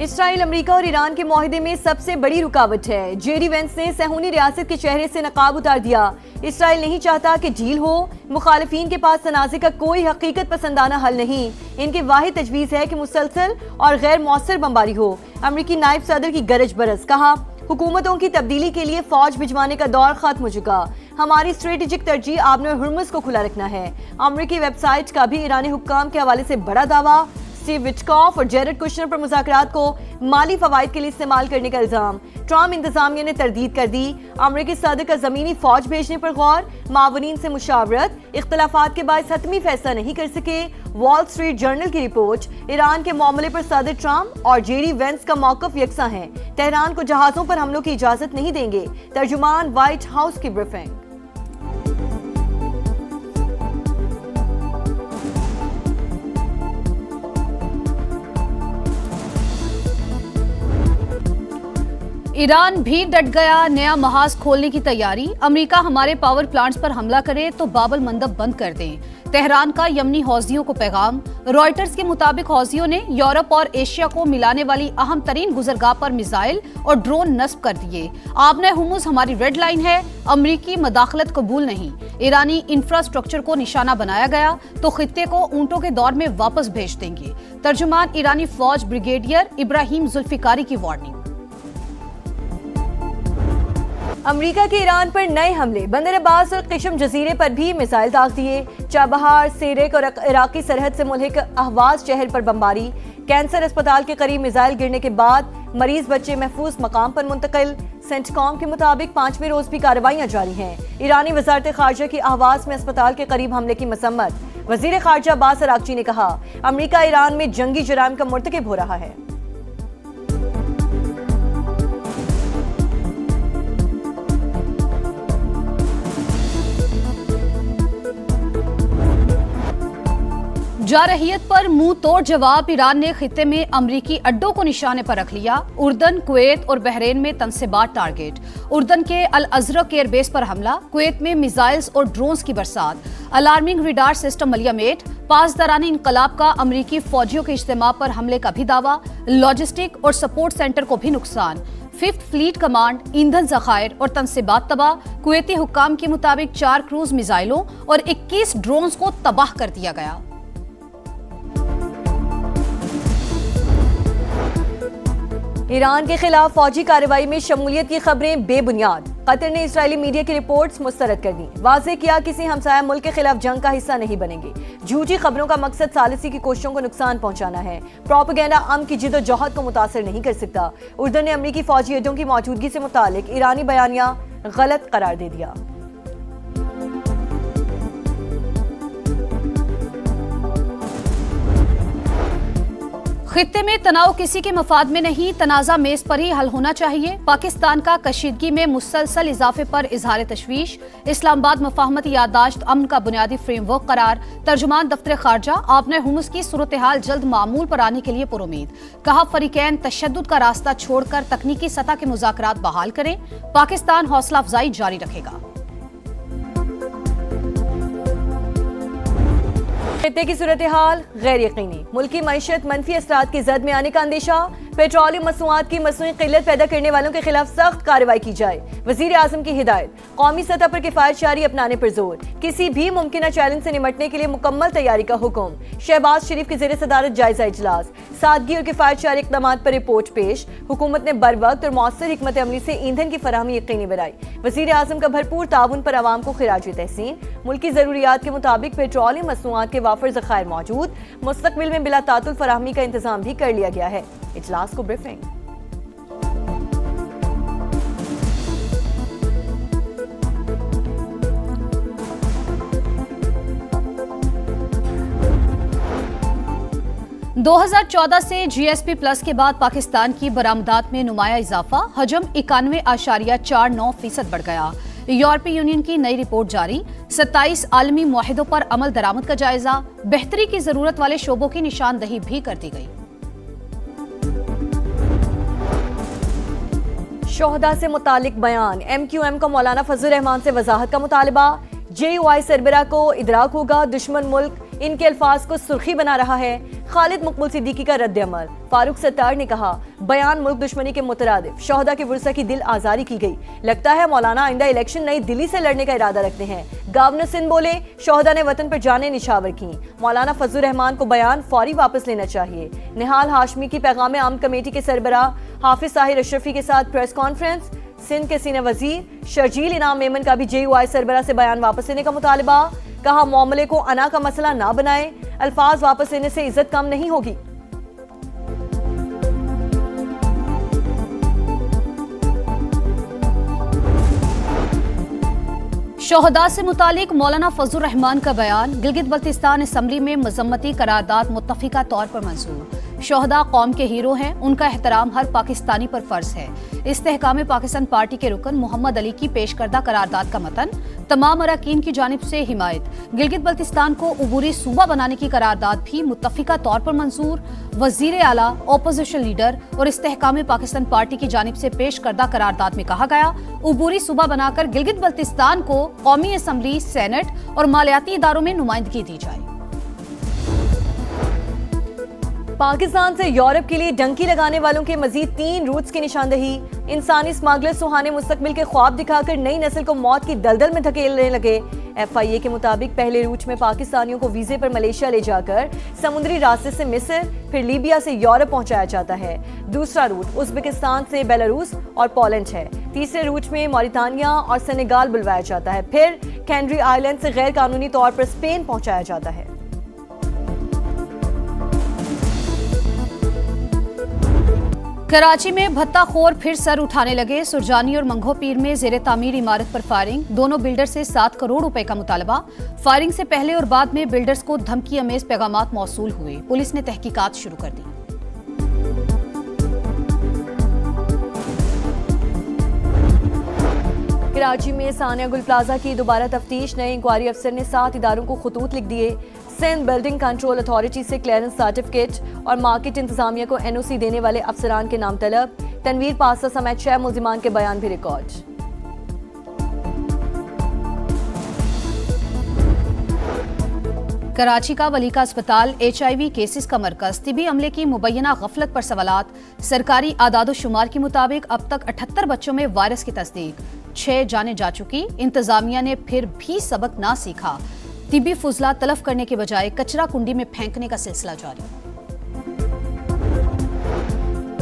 Israel, America और Iran के मुआहदे में सबसे बड़ी रुकावट है। जेडी वेंस ने सहूनी रियासत के चेहरे से नकाब उतार दिया। इसराइल नहीं चाहता कि डील हो। मुखालिफिन के पास तनाज़े का कोई हकीकत पसंदाना हल नहीं। इनकी वाहिद तजवीज़ है कि मुसलसल और गैर मौसर बमबारी हो। अमरीकी नायब सदर की गरज बरस, कहा हुकूमतों की तब्दीली के लिए फौज भिजवाने का दौर खत्म हो चुका। हमारी स्ट्रेटेजिक तरजीह आपने हुर्मुज़ को खुला रखना है। अमरीकी वेबसाइट का भी ईरानी हुक्काम के हवाले से बड़ा दावा। स्टीव विटकॉफ और जेरेड कुशनर पर मुज़ाकरात को माली फवाइद के लिए इस्तेमाल करने का इल्जाम। ट्रम्प इंतजामिया ने तरदीद कर दी। अमरीकी सदर का जमीनी फौज भेजने पर गौर। मावरीन से मुशावरत, इख्तलाफात के बाद हतमी फैसला नहीं कर सके। वॉल स्ट्रीट जर्नल की रिपोर्ट। ईरान के मामले पर सदर ट्रम्प और जेडी वेंस का मौक़िफ़ यकसा है। तेहरान को जहाज़ों पर हमलों की इजाज़त नहीं देंगे। तर्जुमान व्हाइट हाउस की ब्रीफिंग। ईरान भी डट गया, नया महाज खोलने की तैयारी। अमेरिका हमारे पावर प्लांट्स पर हमला करे तो बाबल मंदब बंद कर दें। तेहरान का यमनी हौजियों को पैगाम। रॉयटर्स के मुताबिक हौजियों ने यूरोप और एशिया को मिलाने वाली अहम तरीन गुजरगाह पर मिसाइल और ड्रोन नस्ब कर दिए। आपने हुर्मुज़ हमारी रेड लाइन है, अमरीकी मदाखलत कबूल नहीं। ईरानी इंफ्रास्ट्रक्चर को निशाना बनाया गया तो खित्ते को ऊंटों के दौर में वापस भेज देंगे। तर्जुमान ईरानी फौज ब्रिगेडियर इब्राहिम जुल्फिकारी की वार्निंग। अमरीका के ईरान पर नए हमले। बंदर अब्बास और किशम जजीरे पर भी मिसाइल दाग दिए। चाबहार, सेरेक और इराकी सरहद से मुल्हिक अहवाज शहर पर बमबारी। कैंसर अस्पताल के करीब मिसाइल गिरने के बाद मरीज बच्चे महफूज मकाम पर मुंतकिल। सेंटकॉम के मुताबिक 5वें रोज भी कार्रवाइयां जारी हैं। ईरानी वजारत खारजा की आवाज में अस्पताल के करीब हमले की मसम्मत। वजीर खारजा अब्बास अरागची ने कहा अमरीका ईरान में जंगी जुराइम का मुर्तकिब हो रहा है। जारहियत पर मुंह तोड़ जवाब। ईरान ने खित्ते में अमरीकी अड्डों को निशाने पर रख लिया। उर्दन, कुवैत और बहरीन में तनसेबात टारगेट। उर्दन के अल अजरक एयरबेस पर हमला। कुवैत में मिसाइल्स और ड्रोन्स की बरसात। अलार्मिंग रिडार सिस्टम मलियामेट। पासदारानी इनकलाब का अमरीकी फौजियों के इज्तिमा पर हमले का भी दावा। लॉजिस्टिक और सपोर्ट सेंटर को भी नुकसान। 5th फ्लीट कमांड, ईंधन जखायर और तनसेबात तबाह। कुवैती हुक्काम के मुताबिक 4 क्रूज मिसाइलों और 21 ड्रोन्स को तबाह कर दिया गया। ईरान के खिलाफ फौजी कार्रवाई में शमूलियत की खबरें बेबुनियाद। कतर ने इजरायली मीडिया की रिपोर्ट्स मुस्तरद कर दी। वाज़ेह किया किसी हमसाया मुल्क के खिलाफ जंग का हिस्सा नहीं बनेंगे। झूठी खबरों का मकसद सालिसी की कोशिशों को नुकसान पहुंचाना है। प्रोपेगेंडा अमन की जिद्दोजहद को मुतासर नहीं कर सकता। उर्दन ने अमरीकी फौजी अड्डों की मौजूदगी से मुतालिक ईरानी बयानिया गलत करार दे दिया। खित्ते में तनाव किसी के मफाद में नहीं, तनाज़ा मेज पर ही हल होना चाहिए। पाकिस्तान का कशीदगी में मुसलसल इजाफे पर इजहार तशवीश। इस्लामाबाद मफाहमती याददाश्त अमन का बुनियादी फ्रेमवर्क करार। तर्जुमान दफ्तर खारजा, आपने हुर्मुज़ की सूरत हाल जल्द मामूल पर आने के लिए पुरुमीद। कहा फरीकैन तशद्दुद का रास्ता छोड़कर तकनीकी सतह के मुज़ाकरात बहाल करें। पाकिस्तान हौसला अफजाई जारी रखेगा। खित्ते की सूरत हाल गैर यकीनी। मुल्की मईशत मंफी असरात की जद में आने का अंदेशा। पेट्रोलियम मसनूआत की मसनूई किल्लत पैदा करने वालों के खिलाफ सख्त कार्रवाई की जाए। वजीर आजम की हिदायत। कौमी सतह पर किफायतशारी अपनाने पर जोर। किसी भी मुमकिन चैलेंज से निमटने के लिए मुकम्मल तैयारी का हुक्म। शहबाज शरीफ की ज़ेर सदारत जायजा इजलास। सादगी और किफायतशारी इक़दामात पर रिपोर्ट पेश। हुकूमत ने बर वक्त और मौसर हिकमत अमली से ईंधन की फराहमी यकीनी बनाई। वजीर आजम का भरपूर ताउन पर आवाम को खिराज तहसीन। मुल्की ज़रूरियात के मुताबिक पेट्रोलियम मसनूआत के वाफर ज़खायर मौजूद। मुस्तकबिल में बिला तातुल फराहमी का इंतजाम भी कर लिया गया है। इजलास को ब्रीफिंग। – 2014 से GSP प्लस के बाद पाकिस्तान की बरामदात में नुमाया इजाफा। हजम 91.49% बढ़ गया। यूरोपीय यूनियन की नई रिपोर्ट जारी। 27 आलमी मुआहिदों पर अमल दरामद का जायजा। बेहतरी की जरूरत वाले शोबों की निशानदही भी कर दी गई। शोहदा से मुतालिक बयान। MQM का मौलाना फजल रहमान से वजाहत का मुतालबा। JUI सरबरा को इदराक होगा दुश्मन मुल्क इनके अल्फाज को सुर्खी बना रहा है। खालिद मकबूल सिद्दीकी का रद्द-ए-अमल। फारूक सत्तार ने कहा, बयान मुल्क दुश्मनी के मुतरादिफ, शोहदा के वुरसा की दिल आजारी की गई। लगता है मौलाना आइंदा इलेक्शन नई दिल्ली से लड़ने का इरादा रखते हैं। गवर्नर सिंध बोले, शोहदा ने वतन पर जाने निछावर की। मौलाना फजलुर रहमान को बयान फौरी वापस लेना चाहिए। निहाल हाशमी की पैगाम आम कमेटी के सरबराह हाफिज साहिर अशरफी के साथ प्रेस कॉन्फ्रेंस। सिंध के सीनियर वजीर शर्जील इनाम मेमन का भी JUI सरबराह से बयान वापस लेने का मुतालबा। कहा, मामले को अना का मसला ना बनाए, अल्फाज वापस लेने से इज्जत कम नहीं होगी। शोहदा से मुतालिक मौलाना फजलुर रहमान का बयान। गिलगित बल्तिस्तान असम्बली में मजम्मती करारदाद मुत्तफिका तौर पर मंजूर। शोहदा कौम के हीरो हैं, उनका एहतराम हर पाकिस्तानी पर फर्ज है। इस्तेहकाम पाकिस्तान पार्टी के रुकन मोहम्मद अली की पेश करदा करारदाद का मतन। तमाम अरकान की जानिब से हिमायत। गिलगित बल्तिस्तान को उबूरी सूबा बनाने की करारदाद भी मुत्तफिका तौर पर मंजूर। वजीर आला, ओपोजिशन लीडर और इस्तेहकाम पाकिस्तान पार्टी की जानिब से पेश करदा करारदाद में कहा गया, उबूरी सूबा बनाकर गिलगित बल्तिस्तान को कौमी असम्बली, सेनेट और मालियाती इदारों में नुमाइंदगी दी जाए। पाकिस्तान से यूरोप के लिए डंकी लगाने वालों के मजीद 3 रूट्स की निशानदही। इंसानी स्मगलर सुहाने मुस्तकबिल के ख्वाब दिखाकर नई नस्ल को मौत की दलदल में धकेलने लगे। FIA के मुताबिक पहले रूट में पाकिस्तानियों को वीजे पर मलेशिया ले जाकर समुद्री रास्ते से मिस्र, फिर लीबिया से यूरोप पहुंचाया जाता है। दूसरा रूट उज्बेकिस्तान से बेलारूस और पोलैंड है। तीसरे रूट में मॉरिटानिया और सेनेगाल बुलवाया जाता है। फिर कैनरी आइलैंड से गैर कानूनी तौर पर स्पेन पहुंचाया जाता है। कराची में भत्ताखोर फिर सर उठाने लगे। सुरजानी और मंगो पीर में जेर तामीर इमारत पर फायरिंग। दोनों बिल्डर से 7 करोड़ रुपए का मुतालबा। फायरिंग से पहले और बाद में बिल्डर्स को धमकी अमेज पैगामात मौसूल हुए। पुलिस ने तहकीकात शुरू कर दी। कराची में सानिया गुल प्लाजा की दोबारा तफ्तीश। नए इंक्वायरी अफसर ने 7 इदारों को खतूत लिख दिए। सिंध बिल्डिंग कंट्रोल अथॉरिटी से क्लियरेंस सर्टिफिकेट और मार्केट इंतजामिया को NOC देने वाले अफसरान के नाम तलब। तनवीर पासा समेत 6 मुल्जिमान के बयान भी रिकॉर्ड। कराची का वलीका अस्पताल HIV केसेस का मरकज। तिबी अमले की मुबैना गफलत पर सवालात। सरकारी आदादोशुमार के मुताबिक अब तक 78 बच्चों में वायरस की तस्दीक। 6 जाने जा चुकी। इंतजामिया ने फिर भी सबक ना सीखा। तिबी फुजला तलफ करने के बजाय कचरा कुंडी में फेंकने का सिलसिला जारी।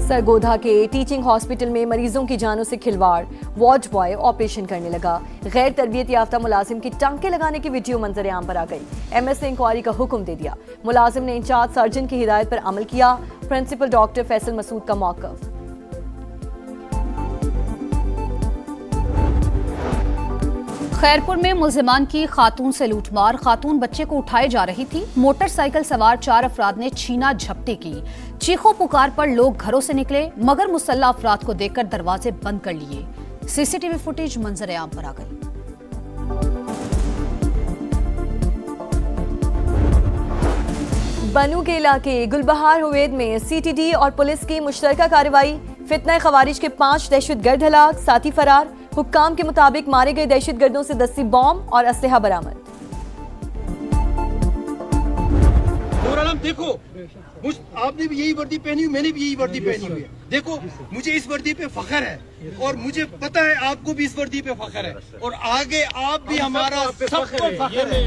सरगोधा के टीचिंग हॉस्पिटल में मरीजों की जानों से खिलवाड़। वार्ड बॉय ऑपरेशन करने लगा। गैर तरबियत याफ्ता मुलाजिम की टांके लगाने की वीडियो मंजर आम पर आ गई। MS ने इंक्वायरी का हुक्म दे दिया। मुलाजिम ने इंचार्ज सर्जन की हिदायत पर अमल किया। प्रिंसिपल डॉक्टर फैसल मसूद का मौक़िफ़। खैरपुर में मुल्जिमान की खातून से लूटमार। खातून बच्चे को उठाए जा रही थी। मोटरसाइकिल सवार 4 अफराद ने छीना झपटी की। चीखों पुकार पर लोग घरों से निकले, मगर मुसल्ला अफराद को देखकर दरवाजे बंद कर लिए। CCTV फुटेज मंजर आम पर आ गई। बनू के इलाके गुलबहार हुवैद में CTD और पुलिस की मुश्तरका कार्रवाई। फितना खवारिज के 5 दहशतगर्द हलाक, साथी फरार। हुक्काम के मुताबिक मारे गए दहशतगर्दों से 10 बॉम्ब और असलहा बरामद। देखो, आपने भी यही वर्दी पहनी हुई, मैंने भी यही वर्दी पहनी हुई है। देखो, मुझे इस वर्दी पे फख्र है और मुझे पता है आपको भी इस वर्दी पे फख्र है और आगे आप भी हमारा सबको फख्र है।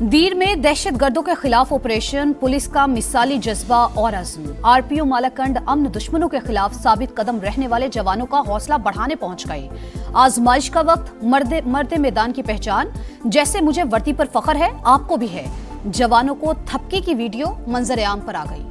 दीर में दहशतगर्दों के खिलाफ ऑपरेशन। पुलिस का मिसाली जज्बा और अज़्म। RPO मालाकंड अमन दुश्मनों के खिलाफ साबित कदम रहने वाले जवानों का हौसला बढ़ाने पहुंच गए। आजमाइश का वक्त। मर्दे मैदान की पहचान। जैसे मुझे वर्दी पर फख्र है, आपको भी है। जवानों को थपकी की वीडियो मंजर आम पर आ गई।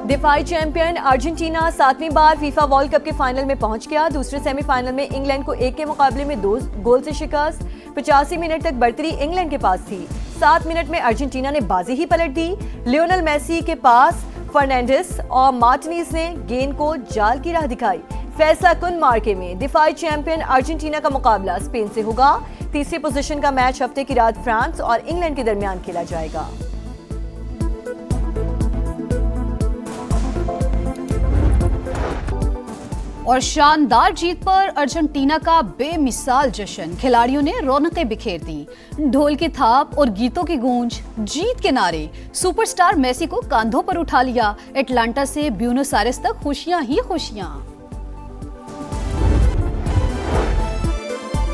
दिफाई चैंपियन अर्जेंटीना 7वीं बार फीफा वर्ल्ड कप के फाइनल में पहुंच गया। दूसरे सेमीफाइनल में इंग्लैंड को 1 के मुकाबले में 2 गोल से शिकस्त। 85 मिनट तक बढ़तरी इंग्लैंड के पास थी। 7 मिनट में अर्जेंटीना ने बाजी ही पलट दी। लियोनेल मेसी के पास फर्नांडिस और मार्टिनेज ने गेंद को जाल की राह दिखाई। फैसला कुन मार्के में दिफाई चैंपियन अर्जेंटीना का मुकाबला स्पेन से होगा। तीसरी पोजीशन का मैच हफ्ते की रात फ्रांस और इंग्लैंड के दरमियान खेला जाएगा। और शानदार जीत पर अर्जेंटीना का बेमिसाल जश्न, खिलाड़ियों ने रौनकें बिखेर दी। ढोल की थाप और गीतों की गूंज, जीत के नारे, सुपरस्टार मेसी को कांधों पर उठा लिया। एटलांटा से ब्यूनस आयर्स तक खुशियां ही खुशियां।